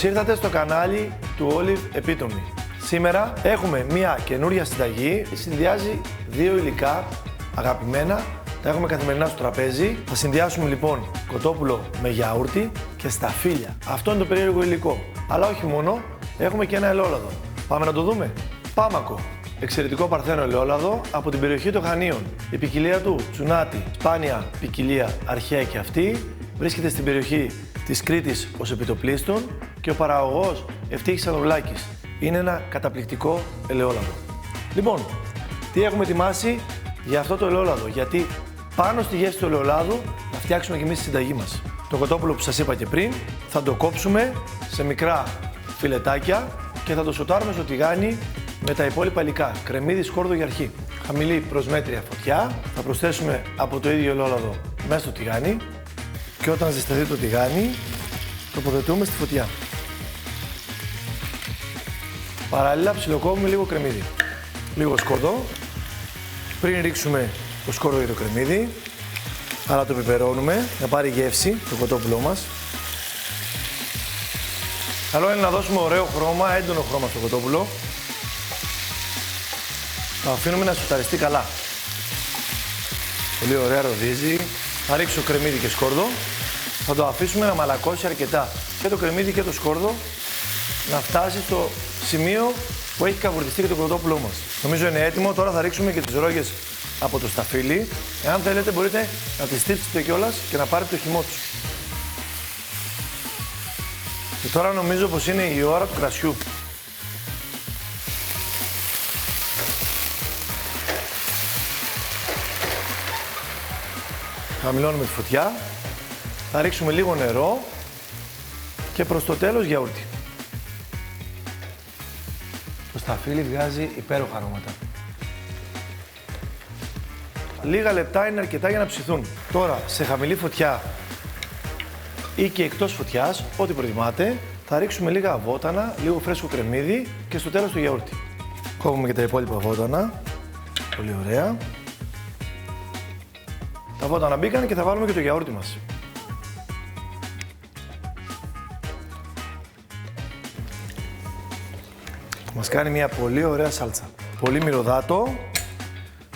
Καλώς ήρθατε στο κανάλι του Olive Epitome. Σήμερα έχουμε μια καινούρια συνταγή. Συνδυάζει δύο υλικά αγαπημένα. Τα έχουμε καθημερινά στο τραπέζι. Θα συνδυάσουμε λοιπόν κοτόπουλο με γιαούρτι και σταφύλια. Αυτό είναι το περίεργο υλικό. Αλλά όχι μόνο, έχουμε και ένα ελαιόλαδο. Πάμε να το δούμε. Πάμακο. Εξαιρετικό παρθένο ελαιόλαδο από την περιοχή των Χανίων. Η ποικιλία του τσουνάτι, σπάνια ποικιλία, αρχαία και αυτή, βρίσκεται στην περιοχή της Κρήτης ως επιτοπλίστων και ο παραγωγός Ευτύχης Ανδρουλάκης. Είναι ένα καταπληκτικό ελαιόλαδο. Λοιπόν, τι έχουμε ετοιμάσει για αυτό το ελαιόλαδο? Γιατί πάνω στη γεύση του ελαιολάδου θα φτιάξουμε και εμείς τη συνταγή μας. Το κοτόπουλο που σας είπα και πριν θα το κόψουμε σε μικρά φιλετάκια και θα το σοτάρουμε στο τηγάνι με τα υπόλοιπα υλικά. Κρεμμύδι, σκόρδο για αρχή. Χαμηλή προς μέτρια φωτιά. Θα προσθέσουμε από το ίδιο ελαιόλαδο μέσα στο τηγάνι και όταν ζεσταθεί το τηγάνι τοποθετούμε στη φωτιά. Παράλληλα ψιλοκόβουμε λίγο κρεμμύδι. Λίγο σκόρδο. Πριν ρίξουμε το σκόρδο για το κρεμμύδι, άρα το πιπερώνουμε να πάρει γεύση το κοτόπουλό μας. Καλό είναι να δώσουμε ωραίο χρώμα, έντονο χρώμα στο κοτόπουλο. Θα αφήνουμε να σουταριστεί καλά. Πολύ ωραία ροδίζει. Θα ρίξω κρεμμύδι και σκόρδο. Θα το αφήσουμε να μαλακώσει αρκετά. Και το κρεμμύδι και το σκόρδο να φτάσει στο σημείο που έχει καβουρδιστεί και το κοτόπουλό μας. Νομίζω είναι έτοιμο. Τώρα θα ρίξουμε και τις ρόγες από το σταφύλι. Εάν θέλετε μπορείτε να τις στύψετε κιόλας και να πάρετε το χυμό τους. Και τώρα νομίζω πως είναι η ώρα του κρασιού. Χαμηλώνουμε τη φωτιά. Θα ρίξουμε λίγο νερό και προς το τέλος γιαούρτι. Το σταφύλι βγάζει υπέροχα αρώματα. Λίγα λεπτά είναι αρκετά για να ψηθούν. Τώρα, σε χαμηλή φωτιά ή και εκτός φωτιάς, ό,τι προτιμάτε, θα ρίξουμε λίγα βότανα, λίγο φρέσκο κρεμμύδι και στο τέλος το γιαούρτι. Κόβουμε και τα υπόλοιπα βότανα. Πολύ ωραία. Τα βότανα μπήκαν και θα βάλουμε και το γιαούρτι μας. Μας κάνει μια πολύ ωραία σάλτσα. Πολύ μυρωδάτο.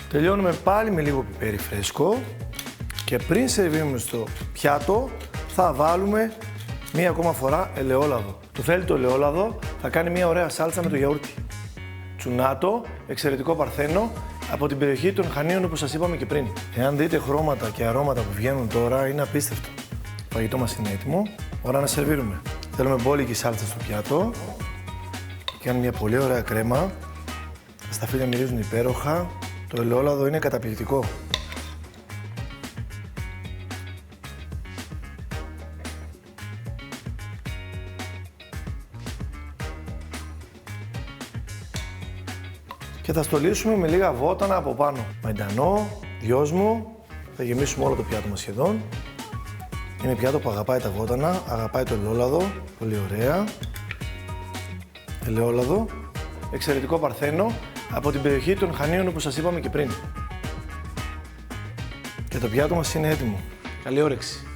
Τελειώνουμε πάλι με λίγο πιπέρι φρέσκο και πριν σερβίρουμε στο πιάτο θα βάλουμε μία ακόμα φορά ελαιόλαδο. Το θέλει το ελαιόλαδο, θα κάνει μια ωραία σάλτσα με το γιαούρτι. Τσουνάτο, εξαιρετικό παρθένο από την περιοχή των Χανίων όπως σας είπαμε και πριν. Εάν δείτε χρώματα και αρώματα που βγαίνουν τώρα είναι απίστευτο. Το φαγητό μας είναι έτοιμο. Ώρα να σερβίρουμε. Θέλουμε μπόλικη σάλτσα στο πιάτο. Κάνει μια πολύ ωραία κρέμα. Τα σταφύλια μυρίζουν υπέροχα. Το ελαιόλαδο είναι καταπληκτικό. Και θα στολίσουμε με λίγα βότανα από πάνω. Μαϊντανό, δυόσμο. Θα γεμίσουμε όλο το πιάτο μας σχεδόν. Είναι πιάτο που αγαπάει τα βότανα, αγαπάει το ελαιόλαδο. Πολύ ωραία. Ελαιόλαδο. Εξαιρετικό παρθένο από την περιοχή των Χανίων όπως σας είπαμε και πριν. Και το πιάτο μας είναι έτοιμο. Καλή όρεξη.